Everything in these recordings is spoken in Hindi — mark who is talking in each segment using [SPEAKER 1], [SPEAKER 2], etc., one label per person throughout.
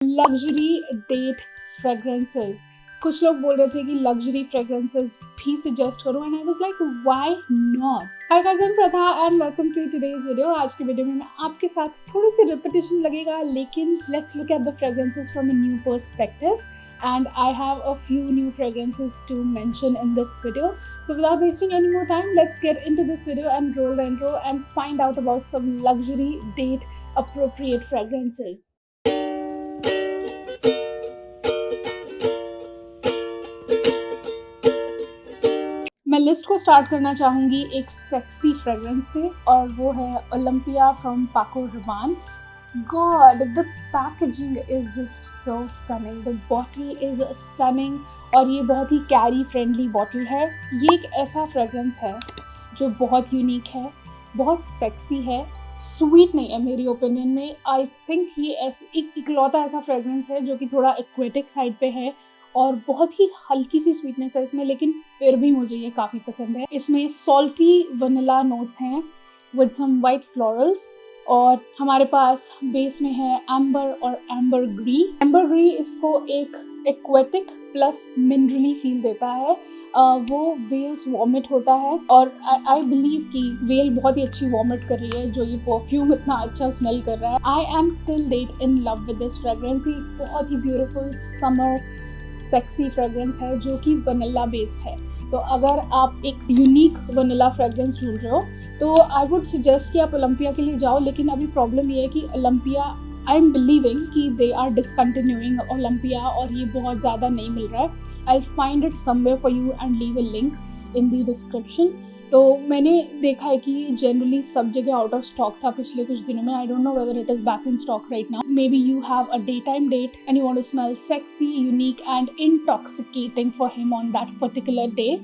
[SPEAKER 1] Luxury date fragrances. कुछ लोग बोल रहे थे कि लग्जरी फ्रेग्रेंसेस भी सजेस्ट करो and I was like why not. Hi guys, I am Pratha and welcome to today's video. आज के वीडियो में मैं आपके साथ थोड़ी सी रिपीटिशन लगेगा, लेकिन let's look at the fragrances from a new perspective. And I have a few new fragrances to mention in this video. So without wasting any more time, let's get into this video and roll the intro and find out about some luxury date appropriate fragrances. मैं लिस्ट को स्टार्ट करना चाहूँगी एक सेक्सी फ्रेग्रेंस से, और वो है Olympia from Paco रबान. God, the packaging is just so stunning. The bottle is stunning और ये बहुत ही कैरी फ्रेंडली बॉटल है. ये एक ऐसा फ्रेग्रेंस है जो बहुत यूनिक है, बहुत सेक्सी है, स्वीट नहीं है मेरी ओपिनियन में. आई थिंक ये इकलौता ऐसा फ्रेग्रेंस है जो कि थोड़ा एक्वेटिक साइड पे है और बहुत ही हल्की सी स्वीटनेस है इसमें, लेकिन फिर भी मुझे ये काफ़ी पसंद है. इसमें सॉल्टी वनीला नोट्स हैं विद सम वाइट फ्लोरल्स, और हमारे पास बेस में है एम्बर और एम्बर ग्री. एम्बर ग्री इसको एक एक्वेटिक प्लस मिनरली फील देता है. वो वेल्स वॉमिट होता है और आई बिलीव कि वेल बहुत ही अच्छी वॉमिट कर रही है जो ये परफ्यूम इतना अच्छा स्मेल कर रहा है. I am till date in love with this fragrance. ये बहुत ही ब्यूटीफुल समर सेक्सी फ्रेग्रेंस है जो कि वनीला बेस्ड है. तो अगर आप एक यूनिक वनीला फ्रेग्रेंस ढूंढ रहे हो तो आई वुड सजेस्ट कि आप ओलंपिया के लिए जाओ. लेकिन अभी प्रॉब्लम ये है कि ओलंपिया, आई एम बिलीविंग कि दे आर डिसकंटिन्यूइंग ओलंपिया और ये बहुत ज़्यादा नहीं मिल रहा है. I find it somewhere for you and leave a link in the description. तो मैंने देखा है कि जनरली सब जगह आउट ऑफ स्टॉक था पिछले कुछ दिनों में. I don't know whether it is back in stock right now. Maybe you have a day time date and you want to smell sexy, unique and intoxicating for him on that particular day,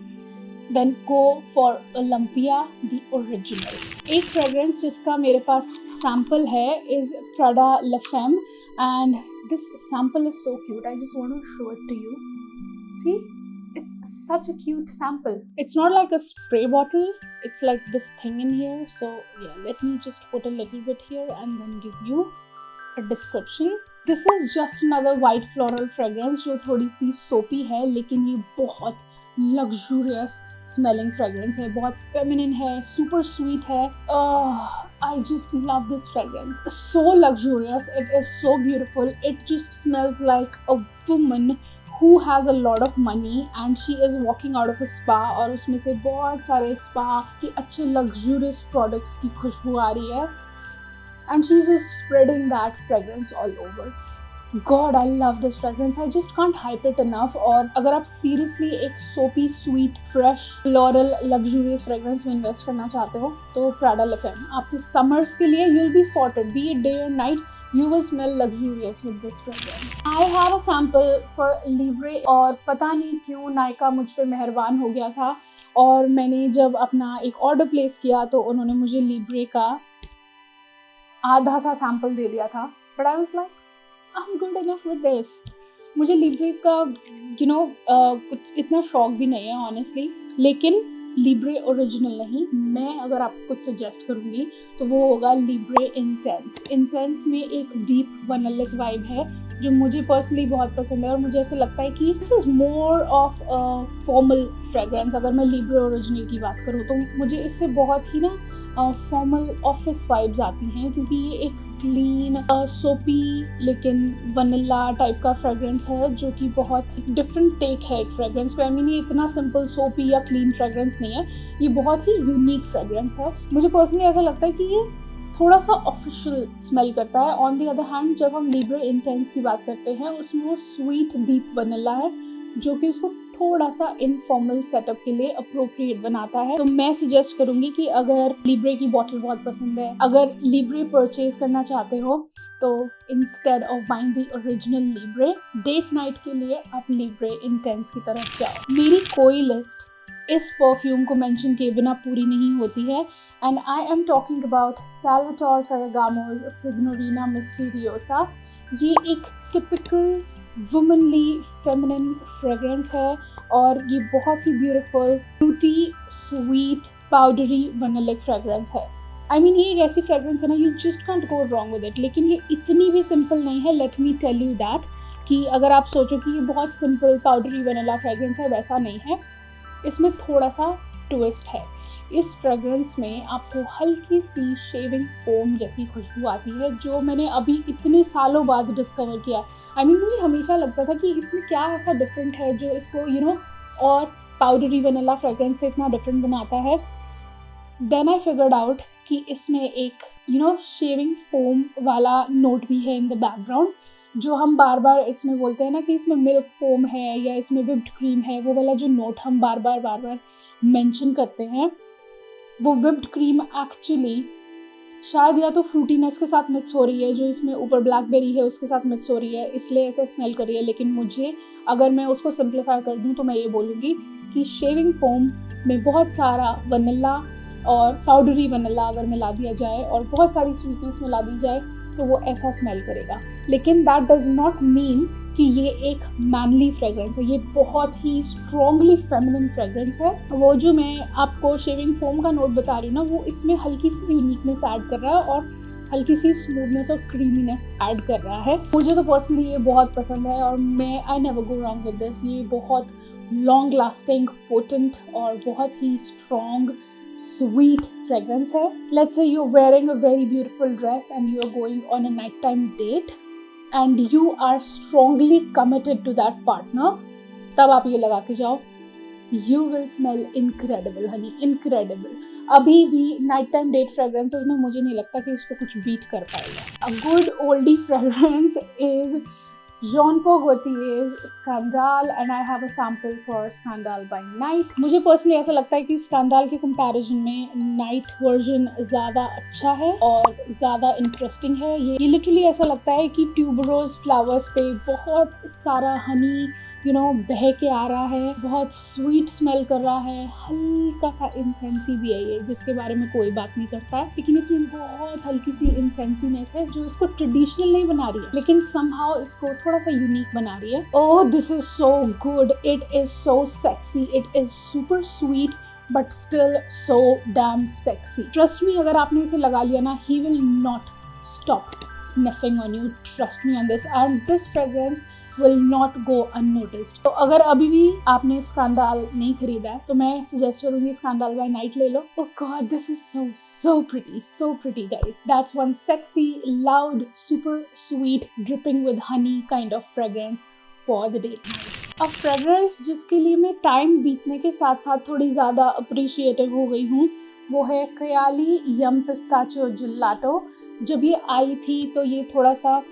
[SPEAKER 1] then go for Olympia the original. एक फ्रेग्रेंस जिसका मेरे पास सैम्पल है is Prada La Femme, and this sample is so cute. I just want to show it to you. See, it's such a cute sample. It's not like a spray bottle, it's like this thing in here. So yeah, let me just put a little bit here and then give you a description. This is just another white floral fragrance जो थोड़ी सी soapy है, लेकिन ये बहुत luxurious स्मेलिंग फ्रेग्रेंस है, बहुत फेमिनिन है, सुपर स्वीट है. I just love this fragrance. So luxurious, it is so beautiful. It just smells like a woman who has a lot of money and she is walking out of a spa, और उसमें से बहुत सारे स्पा के अच्छे luxurious products की खुशबू आ रही है and she's just spreading that fragrance all over. God, I love this fragrance. I just can't hype it enough. और अगर आप seriously एक soapy, sweet, fresh, floral, luxurious fragrance में invest करना चाहते हो तो Prada La Femme आपके summers के लिए you'll be sorted. Be it day or night, you will smell luxurious with this fragrance. I have a sample for Libre, और पता नहीं क्यों नायका मुझ पे मेहरबान हो गया था और मैंने जब अपना एक ऑर्डर प्लेस किया तो उन्होंने मुझे Libre का आधा सा सैम्पल दे दिया था. But I was like, I'm good enough with this. मुझे Libre का कुछ इतना शौक भी नहीं है ऑनेस्टली, लेकिन Libre ओरिजिनल नहीं. मैं अगर आपको कुछ सजेस्ट करूँगी तो वो होगा Libre Intense. Intense में एक डीप वनीलिक वाइब है जो मुझे पर्सनली बहुत पसंद है और मुझे ऐसा लगता है कि this is more of formal fragrance. अगर मैं Libre ओरिजिनल की बात करूँ तो मुझे इससे बहुत ही फॉर्मल ऑफिस वाइब्स आती हैं, क्योंकि ये एक क्लीन सोपी लेकिन वनीला टाइप का फ्रेग्रेंस है जो कि बहुत डिफरेंट टेक है एक फ्रेग्रेंस पे. आई मीन ये इतना सिंपल सोपी या क्लीन फ्रेग्रेंस नहीं है, ये बहुत ही यूनिक फ्रेग्रेंस है. मुझे पर्सनली ऐसा लगता है कि ये थोड़ा सा ऑफिशियल स्मेल करता है. ऑन दी अदर हैंड जब हम Libre इंटेंस की बात करते हैं उसमें वो स्वीट डीप वनीला है जो कि उसको थोड़ा सा इनफॉर्मल सेटअप के लिए अप्रोप्रिएट बनाता है. तो मैं सजेस्ट करूंगी कि अगर Libre की बॉटल बहुत पसंद है, अगर Libre परचेज करना चाहते हो तो instead of buying the original Libre, date night के लिए आप Libre इंटेंस की तरफ जाओ. मेरी कोई लिस्ट इस परफ्यूम को मेंशन किए बिना पूरी नहीं होती है, and I am talking about Salvatore Ferragamo's Signorina Misteriosa. ये एक टिपिकल वुमनली फेमिनिन फ्रेग्रेंस है और ये बहुत ही beautiful, fruity, sweet, powdery vanillic fragrance है. आई मीन ये एक ऐसी फ्रेग्रेंस है ना, you just can't go wrong with it. लेकिन ये इतनी भी सिंपल नहीं है, let me tell you that, कि अगर आप सोचो कि ये बहुत सिंपल पाउडरी वनीला फ्रेग्रेंस है, वैसा नहीं है। इसमें थोड़ा सा ट्विस्ट है। इस फ्रेग्रेंस में आपको हल्की सी शेविंग फोम जैसी खुशबू आती है, जो मैंने अभी इतने सालों बाद डिस्कवर किया। आई मीन मुझे हमेशा लगता था कि इसमें क्या ऐसा डिफरेंट है जो इसको और पाउडरी वनीला फ्रेग्रेंस से इतना डिफरेंट बनाता है। देन आई फिगर्ड आउट कि इसमें एक शेविंग फोम वाला नोट भी है इन द बैकग्राउंड, जो हम बार बार इसमें बोलते हैं ना कि इसमें मिल्क फोम है या इसमें विप्ड क्रीम है। वो वाला जो नोट हम बार बार मेंशन करते हैं, वो विप्ड क्रीम एक्चुअली शायद या तो फ्रूटीनेस के साथ मिक्स हो रही है, जो इसमें ऊपर ब्लैकबेरी है उसके साथ मिक्स हो रही है, इसलिए ऐसा स्मेल कर रही है। लेकिन मुझे, अगर मैं उसको सिंप्लीफाई कर दूं तो मैं ये बोलूँगी कि शेविंग फोम में बहुत सारा वनीला और पाउडरी वनीला अगर मिला दिया जाए और बहुत सारी स्वीटनेस मिला दी जाए तो वो ऐसा स्मेल करेगा। लेकिन दैट डज नॉट मीन कि ये एक मैनली फ्रेग्रेंस है। ये बहुत ही स्ट्रॉन्गली फेमिनिन फ्रेग्रेंस है। वो जो मैं आपको शेविंग फोम का नोट बता रही हूँ ना, वो इसमें हल्की सी यूनिकनेस ऐड कर रहा है और हल्की सी स्मूथनेस और क्रीमीनेस ऐड कर रहा है। मुझे तो पर्सनली ये बहुत पसंद है और मैं I never go wrong with this. ये बहुत लॉन्ग लास्टिंग, पोटेंट और बहुत ही स्ट्रॉन्ग sweet fragrance है। Let's say you're wearing a very beautiful dress and you're going on a nighttime date and you are strongly committed to that partner, तब आप ये लगा के जाओ, you will smell incredible honey, incredible। अभी भी नाइट टाइम डेट फ्रेग्रेंसेस में मुझे नहीं लगता कि इसको कुछ बीट कर पाएगा। A good oldie fragrance is Jean Paul Gaultier's Scandal and I have a sample for Scandal by Night। मुझे पर्सनली ऐसा लगता है कि Scandal के कंपैरिजन में नाइट वर्जन ज़्यादा अच्छा है और ज़्यादा इंटरेस्टिंग है। ये लिटरली ऐसा लगता है कि ट्यूबरोज फ्लावर्स पे बहुत सारा हनी बह के आ रहा है, बहुत स्वीट स्मेल कर रहा है, हल्का सा इंसेंसी भी है ये, जिसके बारे में कोई बात नहीं करता है। लेकिन इसमें बहुत हल्की सी इंसेंसीनेस है जो इसको ट्रेडिशनल नहीं बना रही है, लेकिन समहाउ इसको थोड़ा सा यूनिक बना रही है। Oh, this is so good, it is so sexy, it is super sweet but still so damn sexy. Trust me, अगर आपने इसे लगा लिया ना, he will not stop sniffing on you, trust me on this. And this fragrance will not go unnoticed। तो अगर अभी भी आपने स्कैंडाल नहीं खरीदा है तो मैं सजेस्ट करूंगी स्कैंडाल बाय नाइट ले लो। Oh God, this is so pretty guys। That's one sexy, loud, super sweet, dripping with honey kind of fragrance for the date night। अब फ्रेग्रेंस जिसके लिए मैं टाइम बीतने के साथ साथ थोड़ी ज़्यादा अप्रिशिएटिव हो गई हूँ, वो है खयाली यम पिस्ताचियो जेलाटो। जब ये आई थी तो ये थोड़ा सा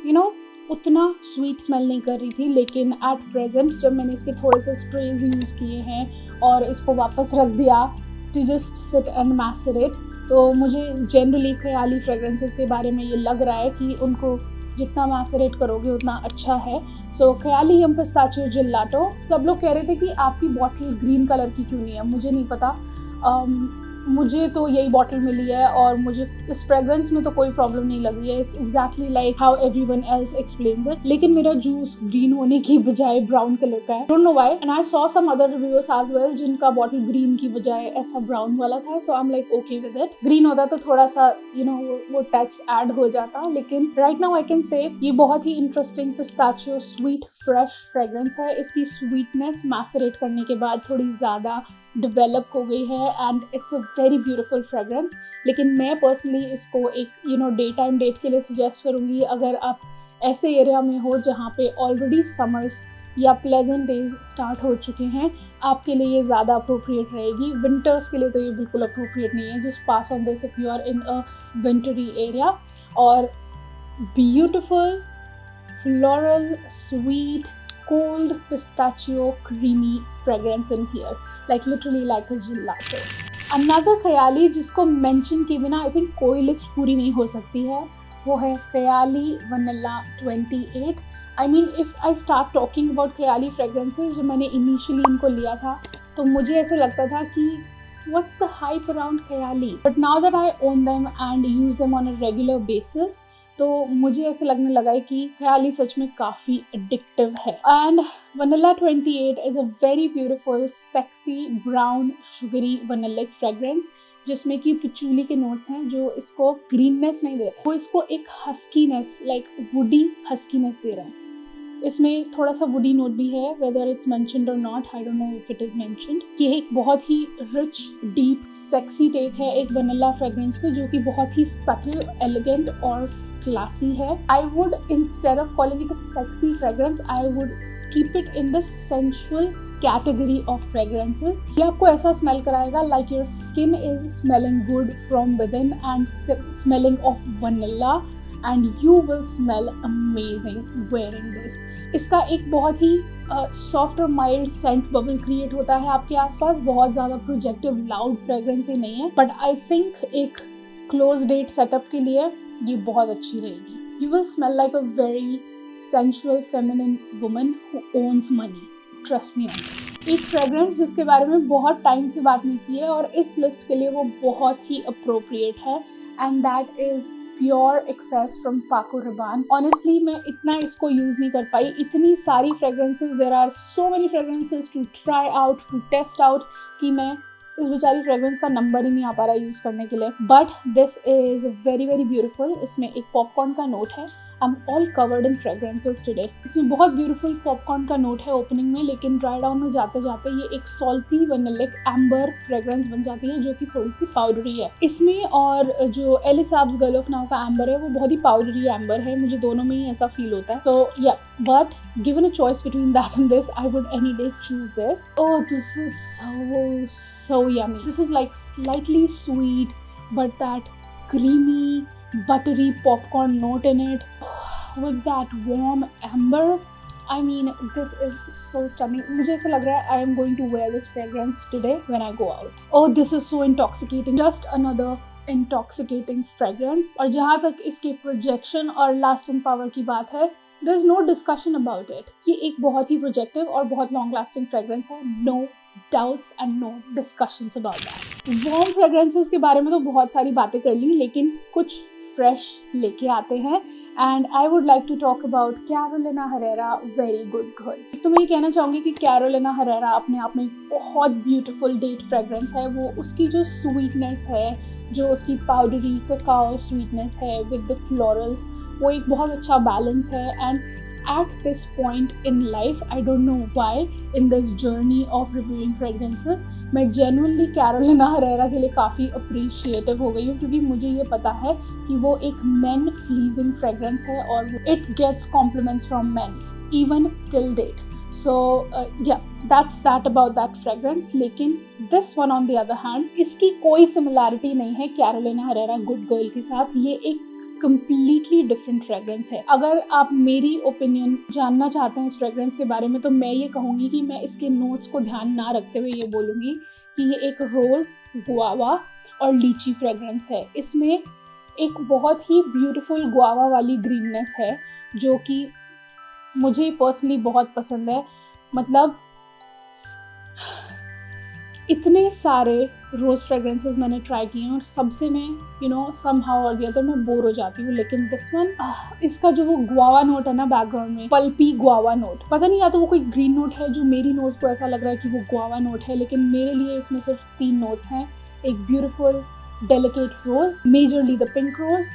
[SPEAKER 1] उतना स्वीट स्मेल नहीं कर रही थी, लेकिन एट प्रेजेंट जब मैंने इसके थोड़े से स्प्रेज यूज़ किए हैं और इसको वापस रख दिया टू जस्ट सिट एंड मैसरेट, तो मुझे जनरली खयाली फ्रेग्रेंसेस के बारे में ये लग रहा है कि उनको जितना मैसरेट करोगे उतना अच्छा है। सो खयाली यम पिस्ताचियो जेलाटो। सब लोग कह रहे थे कि आपकी बॉटल ग्रीन कलर की क्यों नहीं है, मुझे नहीं पता। मुझे तो यही बॉटल मिली है और मुझे इस फ्रेग्रेंस में तो कोई प्रॉब्लम नहीं लग रही है। It's exactly like how everyone else explains it. लेकिन मेरा जूस ग्रीन होने की बजाय ब्राउन कलर का है, don't know why. And I saw some other reviewers as well जिनका बॉटल ग्रीन की बजाय ऐसा ब्राउन वाला था। So I am like okay with it. Green होता तो थोड़ा सा वो टच ऐड हो जाता, लेकिन राइट नाउ आई कैन से ये बहुत ही interesting pistachio sweet fresh fragrance है। इसकी स्वीटनेस मैसरेट करने के बाद थोड़ी ज़्यादा डेवलप हो गई है and it's a very beautiful fragrance. लेकिन मैं पर्सनली इसको एक डे टाइम डेट के लिए सजेस्ट करूँगी। अगर आप ऐसे एरिया में हो जहाँ पे ऑलरेडी समर्स या प्लेजेंट डेज स्टार्ट हो चुके हैं, आपके लिए ये ज़्यादा अप्रोप्रिएट रहेगी। विंटर्स के लिए तो ये बिल्कुल अप्रोप्रिएट नहीं है। Just pass on this if you are in a wintery area. और beautiful floral sweet cold pistachio creamy fragrance in here, like literally like a gelato। Another खयाली जिसको mention के बिना I think कोई लिस्ट पूरी नहीं हो सकती है, वो है Khayali vanilla 28। I mean if I start talking about Khayali fragrances, जब मैंने initially इनको लिया था तो मुझे ऐसे लगता था कि what's the hype around खयाली, but now that I own them and use them on a regular basis, तो मुझे ऐसे लगने लगा है कि खयाली सच में काफ़ी एडिक्टिव है। And vanilla 28 is a very beautiful sexy brown sugary vanillic fragrance. जिसमें कि पिचूली के नोट्स हैं जो इसको ग्रीननेस नहीं दे रहे हैं, वो इसको एक हस्कीनेस, लाइक वुडी हस्कीनेस दे रहे हैं। इसमें थोड़ा सा वुडी नोट भी है, वेदर इट्स मेंशन्ड और not, I don't know if it is mentioned. ये एक बहुत ही रिच, डीप, सेक्सी टेक है एक वनीला फ्रेग्रेंस पे, जो कि बहुत ही सटल, एलिगेंट और क्लासी है। I would, instead of calling it a sexy fragrance, I would keep it in the sensual category of fragrances. ये आपको ऐसा स्मेल कराएगा like your skin is smelling good from with in and smelling of vanilla, and you will smell amazing wearing this. इसका एक बहुत ही सॉफ्ट और माइल्ड सेंट बबल क्रिएट होता है आपके आसपास। बहुत ज़्यादा प्रोजेक्टिव लाउड फ्रेग्रेंस ही नहीं है, बट आई थिंक एक क्लोज डेट सेटअप के लिए ये बहुत अच्छी रहेगी। You will smell like a very sensual feminine woman who owns money, trust me on this. एक फ्रेग्रेंस जिसके बारे में बहुत टाइम से बात नहीं की है और इस लिस्ट के लिए वो बहुत ही अप्रोप्रिएट है, and that is pure excess from Paco Rabanne. Honestly मैं इतना इसको यूज़ नहीं कर पाई, इतनी सारी fragrances, there are so many fragrances to try out, to test out, कि मैं इस बेचारी फ्रेग्रेंस का नंबर ही नहीं आ पा रहा यूज़ करने के लिए। But this is very very beautiful. इसमें एक पॉपकॉर्न का नोट है। I am all covered in fragrances today. इसमें बहुत ब्यूटीफुल पॉपकॉर्न का नोट है ओपनिंग में, लेकिन ड्राई डाउन में जाते जाते ये एक सॉल्टी वैनिलिक एम्बर फ्रेग्रेंस बन जाती है, जो कि थोड़ी सी पाउडरी है इसमें। और जो एलिस एब्स गर्ल ऑफ नाउ का एम्बर है वो बहुत ही पाउडरी एम्बर है, मुझे दोनों में ही ऐसा फील होता है। तो या, but given a choice between that and this, I would any day choose this. Oh, this is so yummy. This is like slightly sweet, but that creamy, buttery popcorn note in it with that warm amber. I mean, this is so stunning. मुझे ऐसा लग रहा है I am going to wear this fragrance today when I go out. Oh, this is so intoxicating. Just another intoxicating fragrance. और जहाँ तक इसके projection और lasting power की बात है, there is no discussion about it. ये एक बहुत ही projective और बहुत long lasting fragrance है. No doubts and no discussions about that. Warm fragrances के बारे में तो बहुत सारी बातें कर ली, लेकिन कुछ fresh लेके आते हैं, and I would like to talk about Carolina Herrera Very Good Girl. तो मैं ये कहना चाहूँगी कि Carolina Herrera अपने आप में एक बहुत beautiful date fragrance है। वो उसकी जो sweetness है, जो उसकी powdery cacao sweetness है with the florals, वो एक बहुत अच्छा balance है। and at this point in life, I don't know why, in this journey of reviewing fragrances, मैं genuinely Carolina Herrera के लिए काफ़ी appreciative हो गई हूँ, क्योंकि मुझे ये पता है कि वो एक men pleasing fragrance है और it gets compliments from men even till date. So yeah, that's that about that fragrance. लेकिन this one on the other hand, इसकी कोई similarity नहीं है Carolina Herrera Good Girl के साथ। ये एक completely different fragrance है। अगर आप मेरी ओपिनियन जानना चाहते हैं इस फ्रेग्रेंस के बारे में, तो मैं ये कहूँगी कि मैं इसके नोट्स को ध्यान ना रखते हुए ये बोलूँगी कि ये एक रोज़, गुआवा और लीची फ्रेग्रेंस है। इसमें एक बहुत ही ब्यूटीफुल गुआवा वाली ग्रीननेस है, जो कि मुझे पर्सनली बहुत पसंद है। मतलब इतने सारे रोज़ फ्रेग्रेंसेस मैंने ट्राई किए हैं और सबसे मैं समहाउ और द अदर मैं बोर हो जाती हूँ, लेकिन दिस वन, इसका जो वो गुआवा नोट है ना बैकग्राउंड में, पल्पी गुआवा नोट, पता नहीं, या तो वो कोई ग्रीन नोट है जो मेरी नोज को ऐसा लग रहा है कि वो गुआवा नोट है, लेकिन मेरे लिए इसमें सिर्फ 3 नोट्स हैं। एक beautiful delicate rose, majorly the pink rose,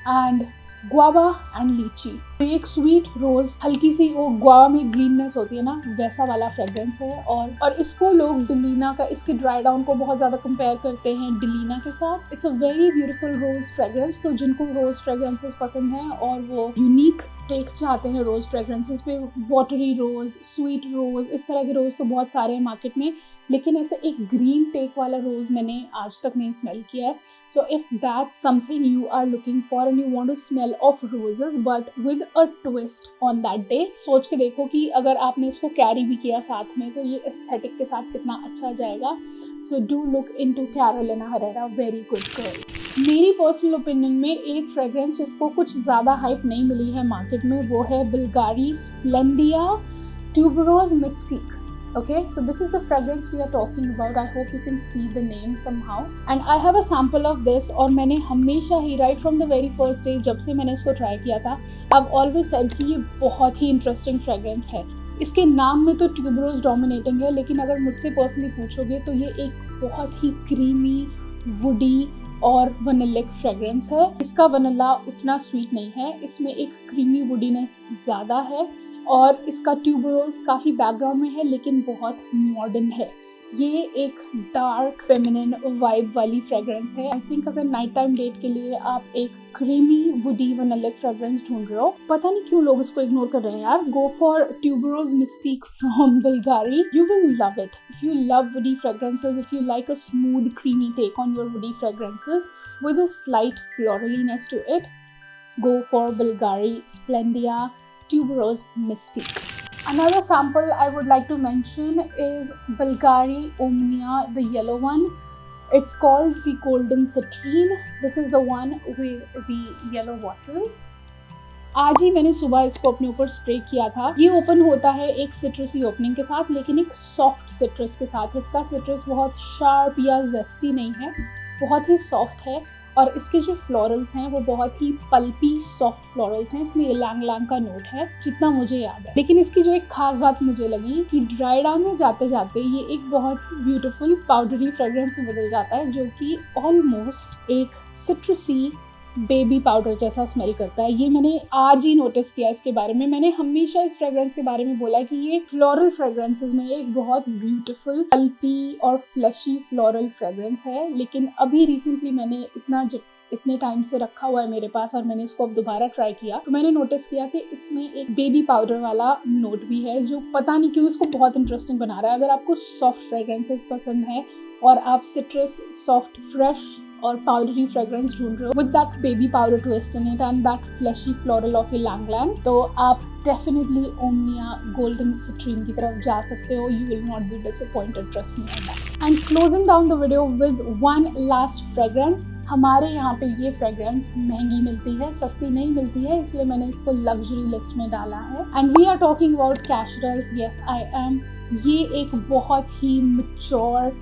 [SPEAKER 1] and guava and lychee. तो एक स्वीट रोज, हल्की सी वो गुआवा में ग्रीननेस होती है ना, वैसा वाला फ्रेग्रेंस है। और इसको लोग डिलीना का, इसके ड्राई डाउन को बहुत ज़्यादा कंपेयर करते हैं डिलीना के साथ। It's a very beautiful rose fragrance. तो जिनको रोज फ्रेग्रेंसेस पसंद हैं और वो यूनिक टेक चाहते हैं रोज फ्रेग्रेंसेस पे, वाटरी रोज, स्वीट रोज, इस तरह के रोज तो बहुत सारे हैं मार्केट में, लेकिन ऐसे एक ग्रीन टेक वाला रोज मैंने आज तक नहीं स्मेल किया है। So if that's something you are looking for and you want to smell of roses but with a twist on that day, सोच के देखो कि अगर आपने इसको कैरी भी किया साथ में तो ये एस्थेटिक के साथ कितना अच्छा जाएगा। So do look into Carolina Herrera very good girl. मेरी पर्सनल ओपिनियन में एक फ्रेग्रेंस जिसको कुछ ज़्यादा हाइप नहीं मिली है मार्केट में, वो है Bulgari Splendida tuberose mystique. Okay, so this is the fragrance we are talking about. I hope you can see the name somehow. And I have a sample of this, और मैंने हमेशा ही right from the very first day जब से मैंने इसको ट्राई किया था, I've always said कि ये बहुत ही इंटरेस्टिंग फ्रेग्रेंस है। इसके नाम में तो ट्यूबरोज डोमिनेटिंग है, लेकिन अगर मुझसे पर्सनली पूछोगे तो ये एक बहुत ही क्रीमी, वुडी और वनिलिक फ्रेग्रेंस है। इसका वनीला उतना स्वीट नहीं है, इसमें एक क्रीमी वुडीनेस ज़्यादा है और इसका ट्यूबरोज काफ़ी बैकग्राउंड में है लेकिन बहुत मॉडर्न है। ये एक डार्क फेमिनिन वाइब वाली फ्रेग्रेंस है। आई थिंक अगर नाइट टाइम डेट के लिए आप एक क्रीमी वुडी वनिलिक फ्रेग्रेंस ढूंढ रहे हो, पता नहीं क्यों लोग इसको इग्नोर कर रहे हैं यार, go for tuberose mystic from Bulgari. You will love it if you love woody fragrances, if you like a smooth creamy take on your woody fragrances with a slight floraliness to it, go for Bulgari Splendia Tuberose Mystique. Another sample I would like to mention is Bulgari Omnia, the yellow one. It's called the Golden Citrine. This is the one with the yellow bottle. आज ही मैंने सुबह इसको अपने ऊपर स्प्रे किया था। ये ओपन होता है एक सिट्रसी ओपनिंग के साथ, लेकिन एक सॉफ्ट सिट्रस के साथ। इसका सिट्रस बहुत शार्प या जेस्टी नहीं है, बहुत ही सॉफ्ट है और इसके जो फ्लोरल्स हैं वो बहुत ही पल्पी सॉफ्ट फ्लोरल्स हैं। इसमें इलांग लांग का नोट है जितना मुझे याद है। लेकिन इसकी जो एक खास बात मुझे लगी कि ड्राई डाउन में जाते जाते ये एक बहुत ही ब्यूटीफुल पाउडरी फ्रेग्रेंस में बदल जाता है, जो कि ऑलमोस्ट एक सिट्रसी बेबी पाउडर जैसा स्मेल करता है। ये मैंने आज ही नोटिस किया इसके बारे में। मैंने हमेशा इस फ्रेग्रेंस के बारे में बोला कि ये फ्लोरल फ्रेग्रेंसेस में एक बहुत ब्यूटीफुल पल्पी और फ्लैशी फ्लोरल फ्रेग्रेंस है, लेकिन अभी रिसेंटली मैंने इतने टाइम से रखा हुआ है मेरे पास और मैंने इसको अब दोबारा ट्राई किया तो मैंने नोटिस किया कि इसमें एक बेबी पाउडर वाला नोट भी है, जो पता नहीं क्यों इसको बहुत इंटरेस्टिंग बना रहा है। अगर आपको सॉफ्ट फ्रेग्रेंसेस पसंद है और आप सिट्रस सॉफ्ट फ्रेश और पाउडरी फ्रेग्रेंस ढूंढ रहे हो with that baby powder twist in it and that flashy floral of ylang ylang, तो आप डेफिनेटली ओमनिया गोल्डन सिट्रीन की तरफ जा सकते हो। You will not be disappointed, trust me on that. And closing down the video with one last fragrance. हमारे यहाँ पे ये फ्रेग्रेंस महंगी मिलती है, सस्ती नहीं मिलती है, इसलिए मैंने इसको लग्जरी लिस्ट में डाला है। And we are talking about casherals. Yes I am. ये एक बहुत ही मैच्योर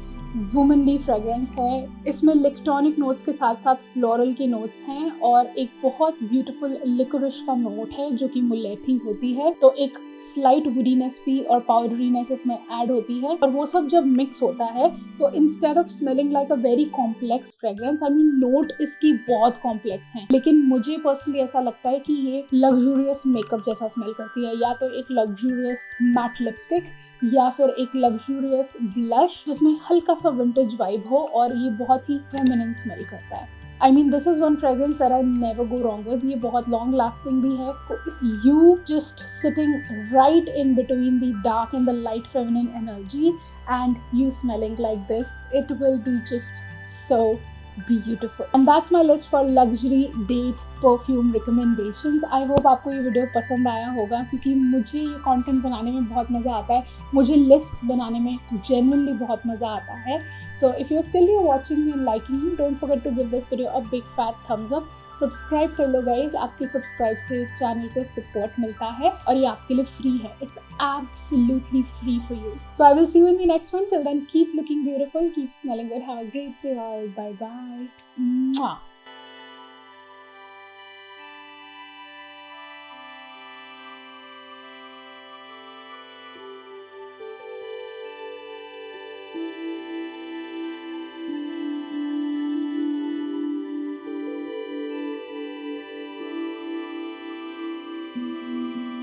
[SPEAKER 1] वुमनली फ्रेग्रेंस है। इसमें इलेक्ट्रॉनिक नोट्स के साथ साथ फ्लोरल के नोट्स हैं और एक बहुत ब्यूटीफुल लिकोरिश का नोट है जो कि मुलेठी होती है, तो एक स्लाइट वुडीनेस भी और पाउडरीनेस इसमें ऐड होती है। और वो सब जब मिक्स होता है तो instead of smelling like a very complex fragrance, I mean note इसकी बहुत कॉम्प्लेक्स है, लेकिन मुझे पर्सनली ऐसा लगता है कि ये लग्जूरियस मेकअप जैसा स्मेल करती है, या तो एक लग्जूरियस मैट लिपस्टिक या फिर एक लग्जूरियस ब्लश जिसमें हल्का सा विंटेज वाइब हो और ये बहुत ही फेमिनिन स्मेल करता है। I mean, this is one fragrance that I never go wrong with. ये बहुत long lasting भी है। You just sitting right in between the dark and the light feminine energy and you smelling like this, it will be just so beautiful. And that's my list for luxury date perfume recommendations. I hope आपको ये वीडियो पसंद आया होगा, क्योंकि मुझे ये कंटेंट बनाने में बहुत मज़ा आता है, मुझे लिस्ट बनाने में genuinely बहुत मज़ा आता है। So if you're still here watching me and liking me, don't forget to give this video a big fat thumbs up. Subscribe कर लो गाइज, आपके सब्सक्राइब से इस चैनल को सपोर्ट मिलता है और ये आपके लिए फ्री है। It's absolutely free for you. So I will see you in the next one. Till then keep looking beautiful, keep smelling good, have a great day all, bye bye.